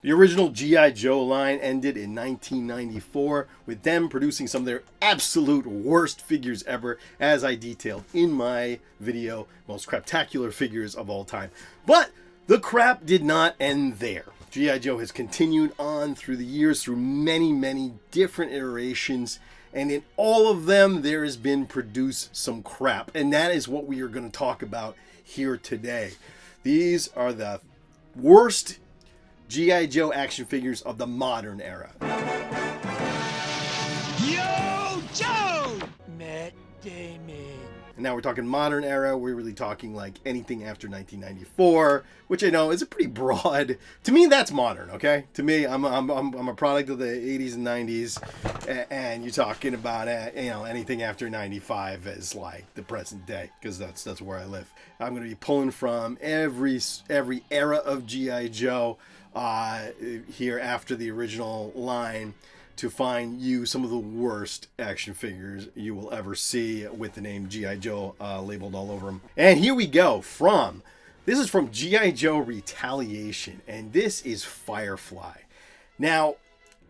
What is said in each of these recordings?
The original G.I. Joe line ended in 1994 with them producing some of their absolute worst figures ever, as I detailed in my video, most craptacular figures of all time. But the crap did not end there. G.I. Joe has continued on through the years, through many different iterations, and in all of them there has been produced some crap, and that is what we are going to talk about here today. These are the worst G.I. Joe action figures of the modern era. Yo, Joe! Matt Damon. And now we're talking modern era. We're really talking like anything after 1994, which I know is a pretty broad. To me, that's modern. Okay, to me, I'm a product of the 80s and 90s, and you're talking about anything after 95 as like the present day, because that's where I live. I'm going to be pulling from every era of G.I. Joe here after the original line to find you some of the worst action figures you will ever see with the name G.I. Joe labeled all over them. And here we go this is from G.I. Joe Retaliation, and this is Firefly. Now,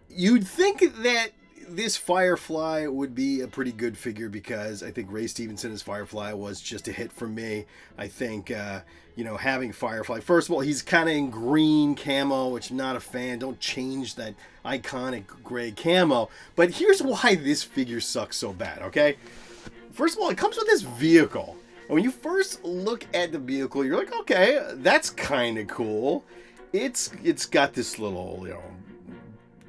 you'd think that this Firefly would be a pretty good figure because I think Ray Stevenson as Firefly was just a hit for me. I think, having Firefly, first of all, he's kind of in green camo, which I'm not a fan. Don't change that iconic gray camo. But here's why this figure sucks so bad, okay? First of all, it comes with this vehicle. And when you first look at the vehicle, you're like, okay, that's kind of cool. It's got this little,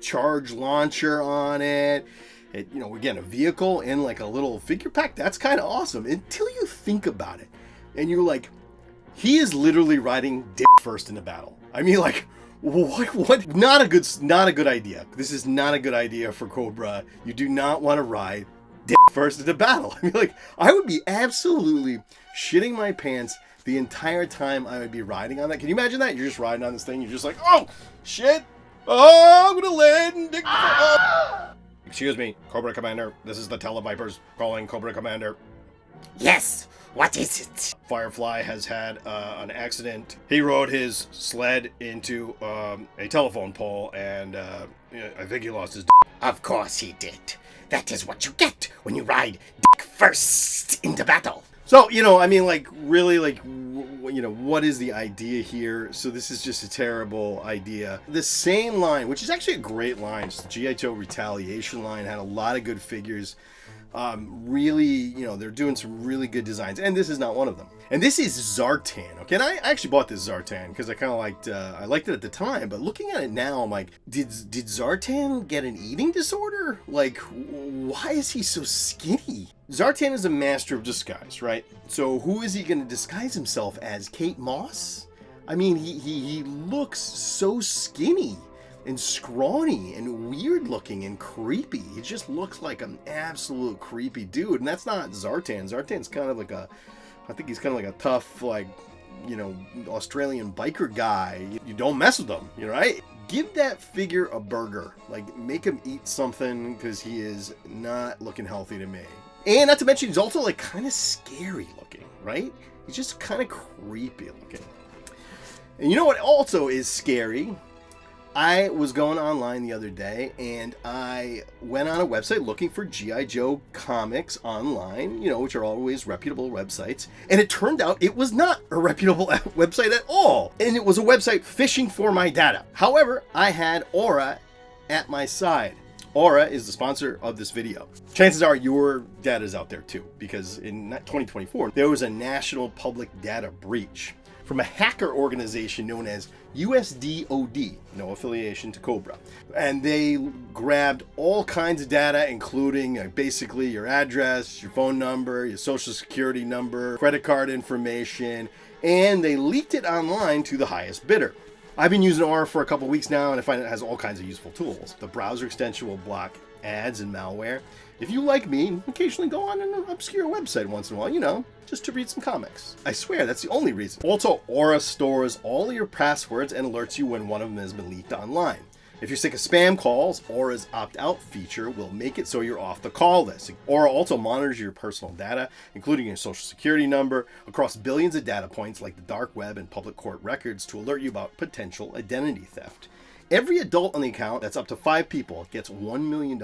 charge launcher on it. Again, a vehicle in like a little figure pack. That's kind of awesome until you think about it. And you're like, he is literally riding dick first in the battle. I mean, like, what? Not a good idea. This is not a good idea for Cobra. You do not want to ride dick first in the battle. I mean, like, I would be absolutely shitting my pants the entire time I would be riding on that. Can you imagine that? You're just riding on this thing. You're just like, oh, shit. Oh, I'm gonna land. Excuse me, Cobra Commander. This is the Televipers calling Cobra Commander. Yes, what is it? Firefly has had an accident. He rode his sled into a telephone pole, and I think he lost his Of course he did. That is what you get when you ride dick first into battle. So, what is the idea here? So this is just a terrible idea. The same line, which is actually a great line, it's the G.I. Joe Retaliation line, had a lot of good figures. They're doing some really good designs, and this is not one of them. And this is Zartan, okay? And I actually bought this Zartan because I kind of liked it at the time, but looking at it now, I'm like, did Zartan get an eating disorder? Like, why is he so skinny? Zartan is a master of disguise, right? So who is he going to disguise himself as? Kate Moss? I mean, he looks so skinny and scrawny and weird looking and creepy. He just looks like an absolute creepy dude, and that's not Zartan. Zartan's kind of like I think he's kind of like a tough, Australian biker guy. You don't mess with him, right? Give that figure a burger. Like, make him eat something, because he is not looking healthy to me. And not to mention, he's also like kind of scary looking, right? He's just kind of creepy looking. And you know what also is scary? I was going online the other day, and I went on a website looking for G.I. Joe comics online, which are always reputable websites. And it turned out it was not a reputable website at all. And it was a website fishing for my data. However, I had Aura at my side. Aura is the sponsor of this video. Chances are your data is out there too, because in 2024, there was a national public data breach from a hacker organization known as USDOD, no affiliation to Cobra. And they grabbed all kinds of data, including basically your address, your phone number, your social security number, credit card information, and they leaked it online to the highest bidder. I've been using Aura for a couple weeks now, and I find it has all kinds of useful tools. The browser extension will block ads and malware. If you, like me, occasionally go on an obscure website once in a while, just to read some comics. I swear, that's the only reason. Also, Aura stores all your passwords and alerts you when one of them has been leaked online. If you're sick of spam calls, Aura's opt-out feature will make it so you're off the call list. Aura also monitors your personal data, including your social security number, across billions of data points like the dark web and public court records to alert you about potential identity theft. Every adult on the account, that's up to 5 people, gets $1 million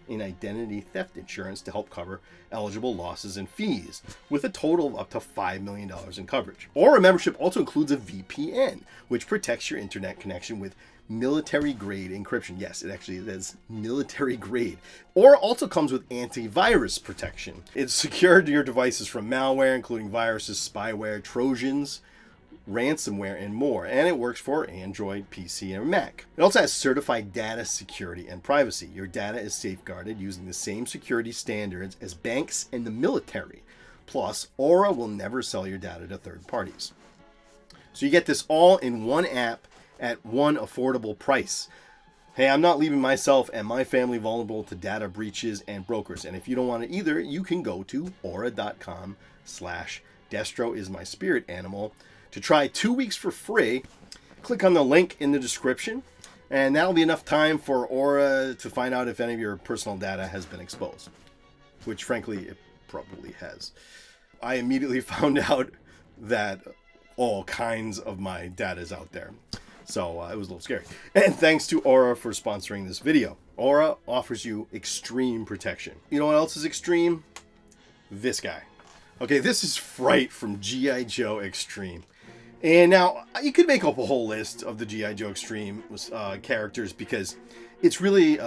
in identity theft insurance to help cover eligible losses and fees, with a total of up to $5 million in coverage. Aura membership also includes a VPN, which protects your internet connection with military-grade encryption. Yes, it actually is military-grade. Aura also comes with antivirus protection. It's secured your devices from malware, including viruses, spyware, trojans, ransomware, and more, and it works for Android, PC, and Mac. It also has certified data security and privacy. Your data is safeguarded using the same security standards as banks and the military. Plus, Aura will never sell your data to third parties. So you get this all in one app at one affordable price. Hey, I'm not leaving myself and my family vulnerable to data breaches and brokers. And if you don't want it either, you can go to aura.com/Destro is my spirit animal to try 2 weeks for free. Click on the link in the description, and that'll be enough time for Aura to find out if any of your personal data has been exposed, which frankly it probably has. I immediately found out that all kinds of my data is out there. So it was a little scary. And thanks to Aura for sponsoring this video. Aura offers you extreme protection. You know what else is extreme? This guy. Okay, this is Fright from G.I. Joe Extreme. And now, you could make up a whole list of the G.I. Joe Extreme characters, because it's really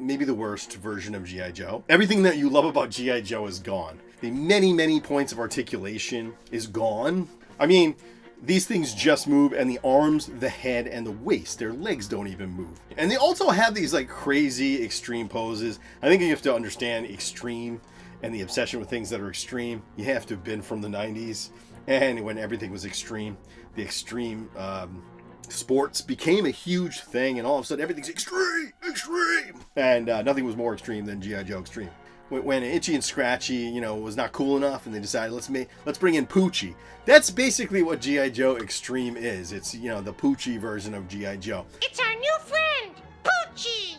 maybe the worst version of G.I. Joe. Everything that you love about G.I. Joe is gone. The many, many points of articulation is gone. I mean, these things just move, and the arms, the head, and the waist, their legs don't even move. And they also have these like crazy extreme poses. I think you have to understand extreme and the obsession with things that are extreme. You have to have been from the 90s, and when everything was extreme, the extreme sports became a huge thing, and all of a sudden everything's extreme, and nothing was more extreme than G.I. Joe Extreme. When Itchy and Scratchy, was not cool enough, and they decided let's bring in Poochie. That's basically what G.I. Joe Extreme is. It's the Poochie version of G.I. Joe. It's our new friend, Poochie.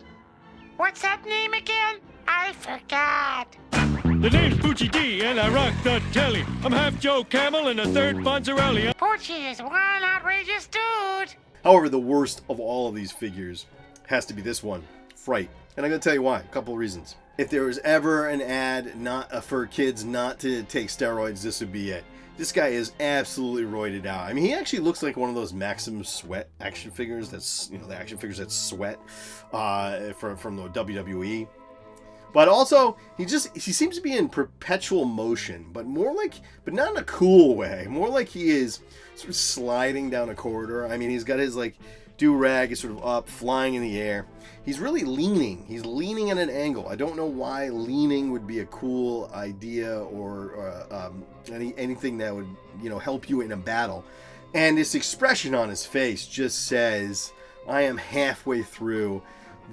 What's that name again? I forgot. The name's Poochie D, and I rock the telly. I'm half Joe Camel and a third Fonzarelli. Poochie is one outrageous dude. However, the worst of all of these figures has to be this one, Fright. And I'm going to tell you why. A couple of reasons. If there was ever an ad for kids not to take steroids, this would be it. This guy is absolutely roided out. I mean, he actually looks like one of those Maxim Sweat action figures. That's the action figures that sweat from the WWE. But also, he seems to be in perpetual motion, but not in a cool way. More like he is sort of sliding down a corridor. I mean, he's got his do-rag is sort of up, flying in the air. He's really leaning. He's leaning at an angle. I don't know why leaning would be a cool idea or anything that would help you in a battle. And this expression on his face just says, I am halfway through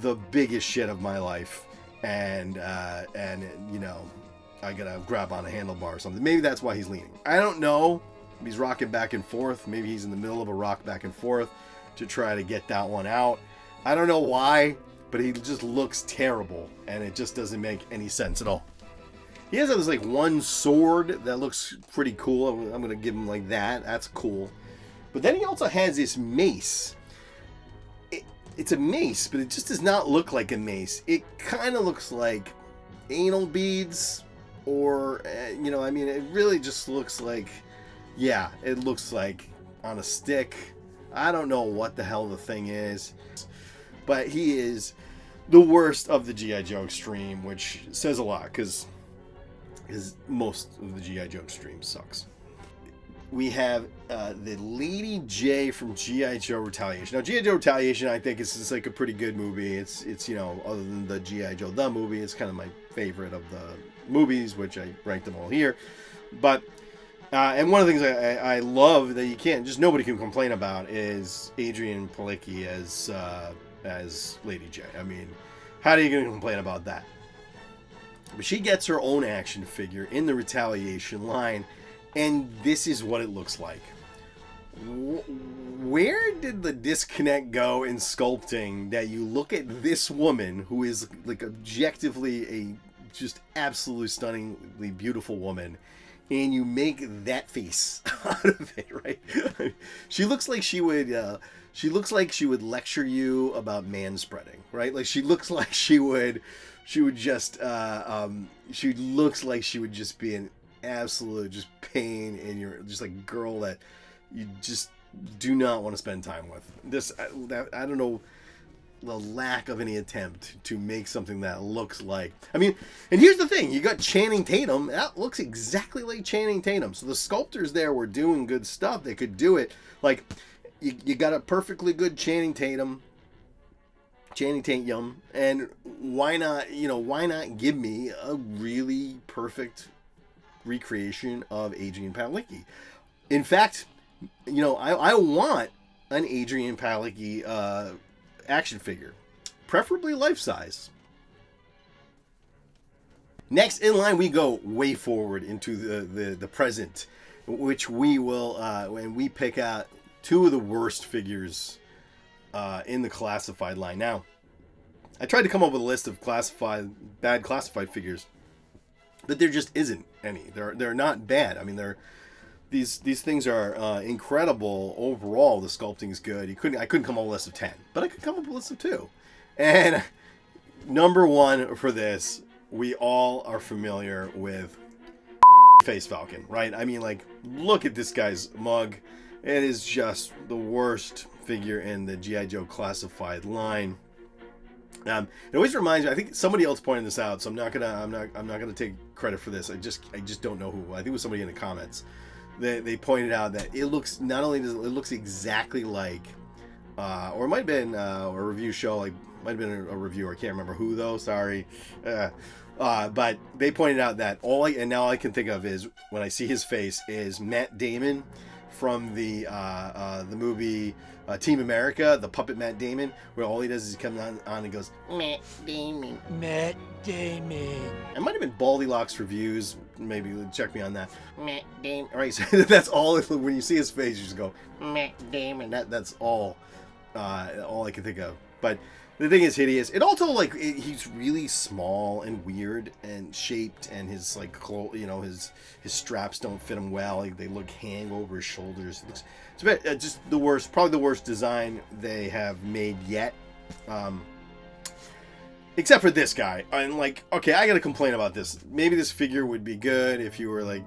the biggest shit of my life. And I gotta grab on a handlebar or something. Maybe that's why he's leaning. I don't know. He's rocking back and forth. Maybe he's in the middle of a rock back and forth to try to get that one out. I don't know why, but he just looks terrible, and it just doesn't make any sense at all. He has this one sword that looks pretty cool. I'm gonna give him that. That's cool. But then he also has this mace. It's a mace, but it just does not look like a mace. It kind of looks like anal beads, or it really just looks like, it looks like on a stick. I don't know what the hell the thing is, but he is the worst of the G.I. Joe Extreme, which says a lot, because most of the G.I. Joe Extreme sucks. We have the Lady Jaye from G.I. Joe Retaliation. Now, G.I. Joe Retaliation, I think, is a pretty good movie. It's other than the G.I. Joe the movie, it's kind of my favorite of the movies, which I ranked them all here. But and one of the things I love that nobody can complain about is Adrienne Palicki as Lady Jaye. I mean, how are you going to complain about that? But she gets her own action figure in the Retaliation line, and this is what it looks like. Where did the disconnect go in sculpting that you look at this woman, who is objectively a just absolutely stunningly beautiful woman, and you make that face out of it, right? She looks like she would lecture you about manspreading, right? Like she looks like she looks like she would just be an absolute just pain in your, just like girl that you just do not want to spend time with. I don't know, the lack of any attempt to make something that looks like, I mean, and here's the thing, you got Channing Tatum, that looks exactly like Channing Tatum. So the sculptors there were doing good stuff. They could do it. Like, you got a perfectly good Channing Tatum, and why not give me a really perfect recreation of Adrian Palicki? In fact, I want an Adrian Palicki action figure, preferably life-size. Next in line, we go way forward into the present, which we will when we pick out two of the worst figures in the classified line. Now, I tried to come up with a list of bad classified figures, but there just isn't any. They're not bad. I mean, these things are incredible overall. The sculpting is good. I couldn't come up with a list of 10, but I could come up with a list of 2. And number 1 for this, we all are familiar with Face Falcon, right? I mean, like, look at this guy's mug. It is just the worst figure in the G.I. Joe classified line. It always reminds me. I think somebody else pointed this out, so I'm not gonna take credit for this. I just don't know who. I think it was somebody in the comments. They pointed out that it looks, not only does it looks exactly like, or it might have been a review show, like might have been a reviewer. I can't remember who though. Sorry. But they pointed out that now I can think of is, when I see his face, is Matt Damon from the movie Team America, the puppet Matt Damon, where all he does is he comes on and goes, Matt Damon. Matt Damon. It might have been Baldylocks Reviews. Maybe check me on that. Matt Damon. All right, so that's all. When you see his face, you just go, Matt Damon. That's all I can think of. But the thing is hideous. It also, like, he's really small and weird and shaped, and his, like, his straps don't fit him well. Like, they hang over his shoulders. It's just the worst, probably the worst design they have made yet. Except for this guy. And, like, okay, I gotta complain about this. Maybe this figure would be good if you were, like,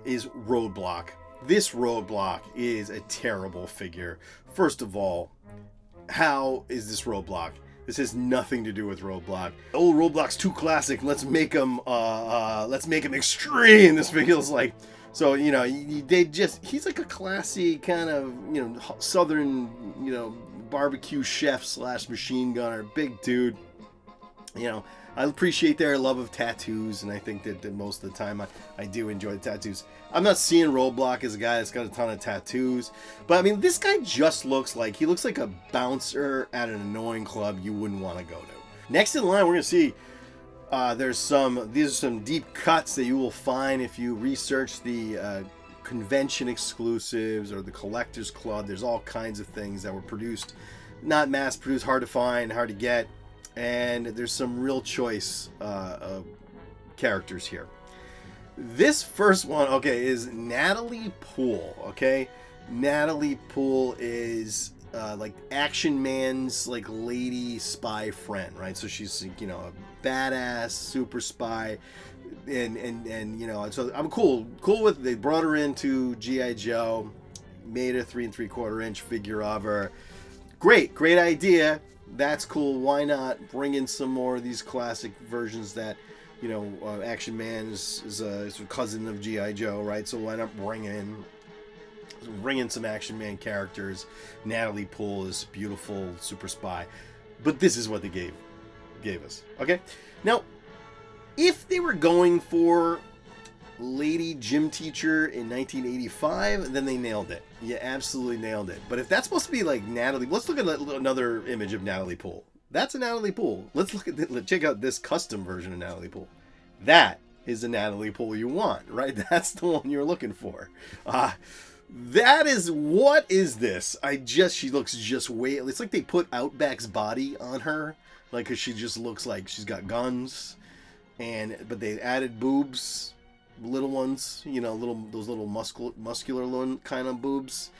is Roadblock. This Roadblock is a terrible figure. First of all, how is this Roadblock? This has nothing to do with Roadblock. Old Roadblock's too classic. Let's make him extreme. This feels like, so he's like a classy kind of southern barbecue chef / machine gunner, big dude. I appreciate their love of tattoos, and I think that most of the time I do enjoy the tattoos. I'm not seeing Roadblock as a guy that's got a ton of tattoos, but I mean, this guy just looks like a bouncer at an annoying club you wouldn't want to go to. Next in line, we're gonna see these are some deep cuts that you will find if you research the convention exclusives or the collectors club. There's all kinds of things that were produced, not mass produced, hard to find, hard to get. And there's some real choice characters here. This first one, okay, is Natalie Poole. Okay, Natalie Poole is like Action Man's like lady spy friend, right? So she's a badass super spy, and so I'm cool with. They brought her into G.I. Joe, made a 3 3/4 inch figure of her. Great idea. That's cool. Why not bring in some more of these classic versions that, Action Man is a cousin of G.I. Joe, right? So why not bring in some Action Man characters? Natalie Poole is beautiful, super spy. But this is what they gave us. Okay? Now, if they were going for lady gym teacher in 1985, then they nailed it. You absolutely nailed it. But if that's supposed to be like Natalie, let's look at another image of Natalie Poole. That's a Natalie Poole. Let's check out this custom version of Natalie Poole. That is the Natalie Poole you want, right? That's the one you're looking for. That is, what is this? She looks just way, it's like they put Outback's body on her, like, cause she just looks like she's got guns, but they added boobs. little ones, you know, those little muscular kind of boobs,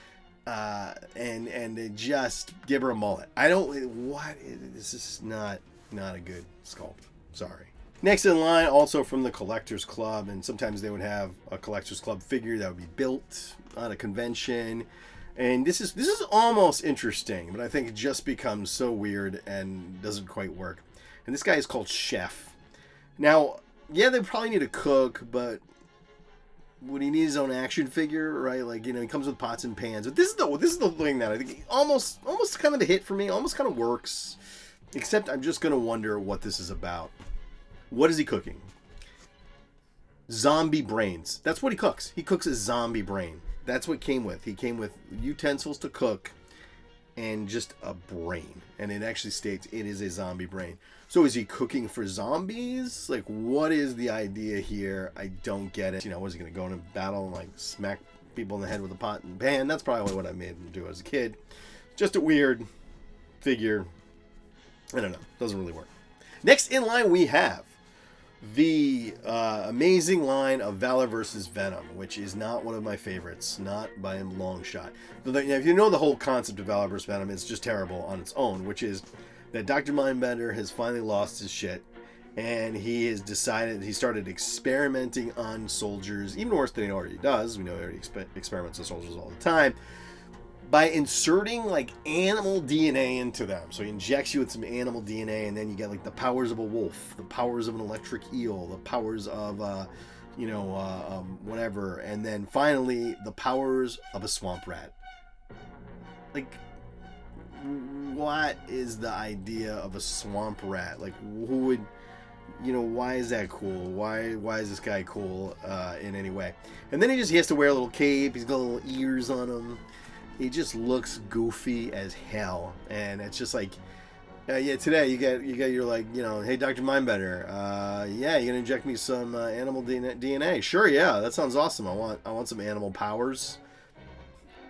and they just give her a mullet. I don't. What? This is not a good sculpt. Sorry. Next in line, also from the Collectors Club, and sometimes they would have a Collectors Club figure that would be built on a convention. And this is almost interesting, but I think it just becomes so weird and doesn't quite work. And this guy is called Chef. Now, yeah, they probably need a cook, but would he need his own action figure, right? Like, you know, he comes with pots and pans. But this is the thing that I think almost kind of a hit for me. Almost kind of works, except I'm just gonna wonder what this is about. What is he cooking? Zombie brains. That's what he cooks. He cooks a zombie brain. That's what it came with. He came with utensils to cook and just a brain. And it actually states it is a zombie brain. So is he cooking for zombies? Like, what is the idea here? I don't get it. You know, was he going to go into battle and, like, smack people in the head with a pot and pan? That's probably what I made him do as a kid. Just a weird figure. I don't know. Doesn't really work. Next in line we have the amazing line of Valor versus Venom, which is not one of my favorites, not by a long shot. If you know the whole concept of Valor versus Venom, it's just terrible on its own, which is that Dr. Mindbender has finally lost his shit, and he has decided, he started experimenting on soldiers, even worse than he already does. We know he already experiments on soldiers all the time, by inserting like animal DNA into them. So he injects you with some animal DNA, and then you get like the powers of a wolf, the powers of an electric eel, the powers of whatever, and then finally the powers of a swamp rat. Like, what is the idea of a swamp rat? Like, who would, you know, why is that cool? Why is this guy cool in any way? And then he has to wear a little cape. He's got little ears on him. He just looks goofy as hell, and it's just like, yeah. Today you get your, like, you know, hey, Dr. Mindbender, yeah, you gonna inject me some animal DNA? Sure, yeah, that sounds awesome. I want some animal powers.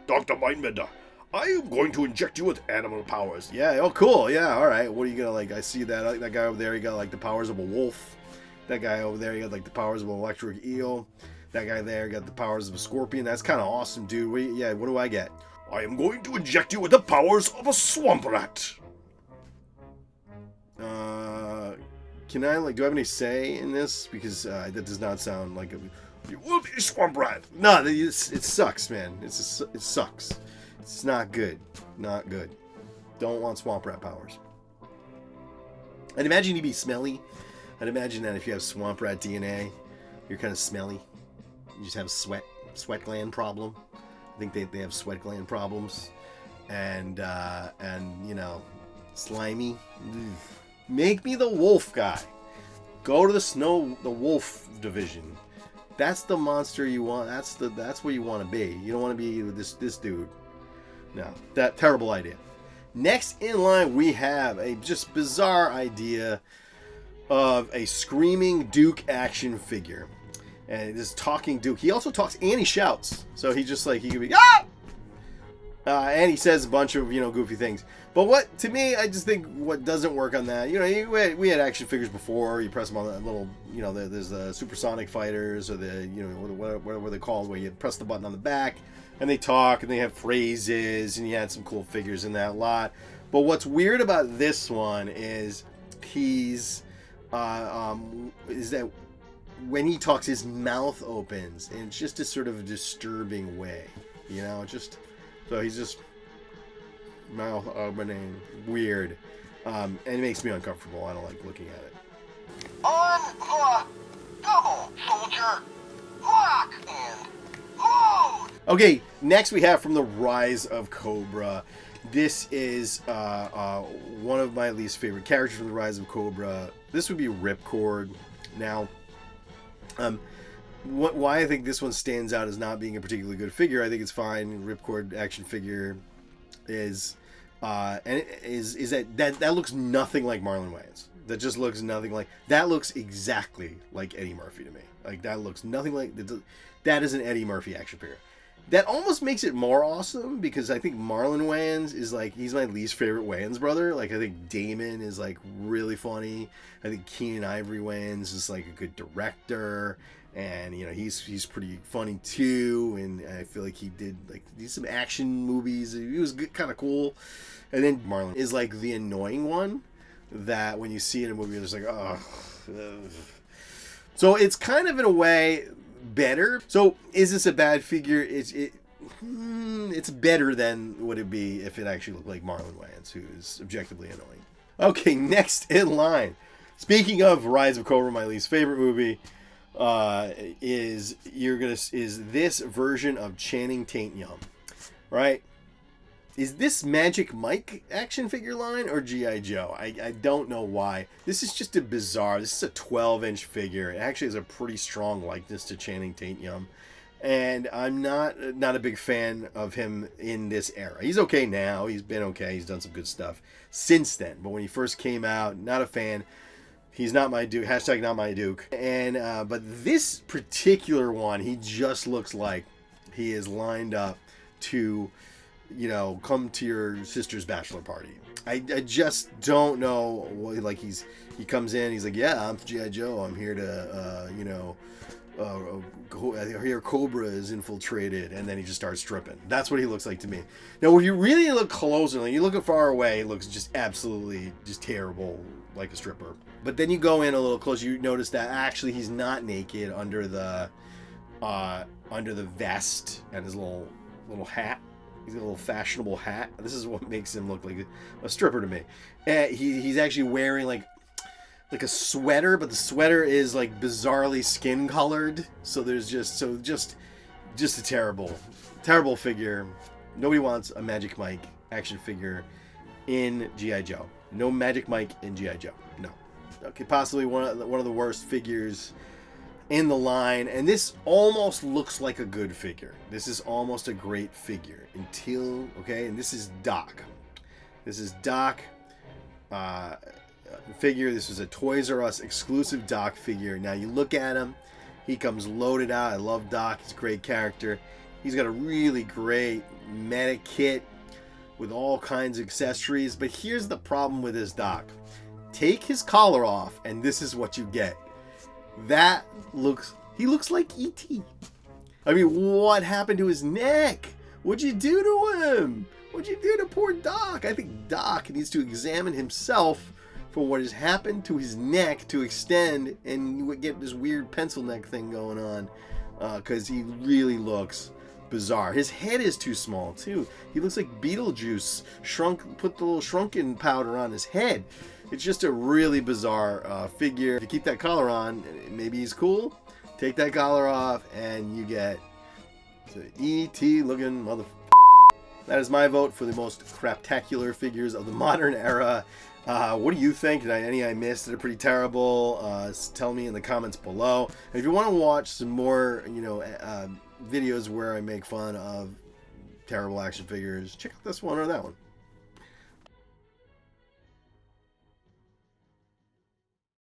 Dr. Mindbender, I am going to inject you with animal powers. Yeah. Oh, cool. Yeah. All right. What are you gonna, like? I see that guy over there. He got like the powers of a wolf. That guy over there, he got like the powers of an electric eel. That guy there got the powers of a scorpion. That's kind of awesome, dude. What do I get? I am going to inject you with the powers of a swamp rat. Can I, like, do I have any say in this? Because that does not sound like a... You will be a swamp rat. No, it sucks, man. It sucks. It's not good. Not good. Don't want swamp rat powers. I'd imagine you'd be smelly. I'd imagine that if you have swamp rat DNA, you're kind of smelly. You just have a sweat gland problem. I think they have sweat gland problems, and you know, slimy. Make me the wolf guy. Go to the wolf division. That's the monster you want. That's what you want to be. You don't want to be this dude. No, that terrible idea. Next in line we have a just bizarre idea of a screaming Duke action figure. And this talking Duke. He also talks and he shouts. So he just like, he could be, ah! And he says a bunch of, you know, goofy things. But what, to me, I just think what doesn't work on that, you know, we had action figures before. You press them on that little, you know, there's the supersonic fighters, or the, you know, whatever they're called, where you press the button on the back and they talk and they have phrases, and you had some cool figures in that lot. But what's weird about this one is is that when he talks, his mouth opens, and it's just a sort of disturbing way, you know, so he's just mouth opening, weird, and it makes me uncomfortable. I don't like looking at it. On the double, soldier, lock and load. Okay, next we have from the Rise of Cobra. This is one of my least favorite characters from the Rise of Cobra. This would be Ripcord. Now, why I think this one stands out as not being a particularly good figure, I think it's fine. Ripcord action figure is that looks nothing like Marlon Wayans. That just looks nothing like, that looks exactly like Eddie Murphy to me. Like, that looks nothing like, that is an Eddie Murphy action figure. That almost makes it more awesome, because I think Marlon Wayans is like, he's my least favorite Wayans brother. Like, I think Damon is like really funny. I think Keenan Ivory Wayans is like a good director. and he's pretty funny too, and I feel like he did some action movies. He was kind of cool. And then Marlon is like the annoying one that when you see it in a movie, you're just like, oh. So it's kind of in a way better. So is this a bad figure? It's better than would it be if it actually looked like Marlon Wayans, who is objectively annoying. Okay, next in line. Speaking of Rise of Cobra, my least favorite movie, is this version of Channing Tatum, right? Is this Magic Mike action figure line or G.I. Joe? I don't know why. This is just bizarre. This is a 12-inch figure. It actually has a pretty strong likeness to Channing Tatum. And I'm not a big fan of him in this era. He's okay now. He's been okay. He's done some good stuff since then. But when he first came out, not a fan. He's not my Duke. Hashtag not my Duke. And but this particular one, he just looks like he is lined up to, come to your sister's bachelor party. I just don't know. Like he comes in. He's like, yeah, I'm G.I. Joe. I'm here to, I hear Cobra is infiltrated, and then he just starts stripping. That's what he looks like to me. Now, if you really look closer, you look far away, it looks just absolutely just terrible, like a stripper. But then you go in a little closer, you notice that actually he's not naked under the vest and his little hat. He's got a little fashionable hat. This is what makes him look like a stripper to me. He's actually wearing like a sweater, but the sweater is like bizarrely skin colored. So there's just a terrible figure. Nobody wants a Magic Mike action figure in G.I. Joe. No Magic Mike in G.I. Joe. No. Okay, possibly one of the worst figures in the line, and this almost looks like a good figure. This is almost a great figure and this is Doc. This is Doc figure. This is a Toys R Us exclusive Doc figure. Now you look at him, he comes loaded out. I love Doc. He's a great character. He's got a really great meta kit with all kinds of accessories, but here's the problem with his Doc. Take his collar off, and this is what you get. He looks like E.T. I mean, what happened to his neck? What'd you do to him? What'd you do to poor Doc? I think Doc needs to examine himself for what has happened to his neck to extend and get this weird pencil neck thing going on, because he really looks bizarre. His head is too small too. He looks like Beetlejuice put the little shrunken powder on his head. It's just a really bizarre figure. To keep that collar on, maybe he's cool. Take that collar off, and you get the E.T. looking mother. That is my vote for the most craptacular figures of the modern era. What do you think? Did any I missed that are pretty terrible? Tell me in the comments below. And if you want to watch some more, videos where I make fun of terrible action figures, check out this one or that one.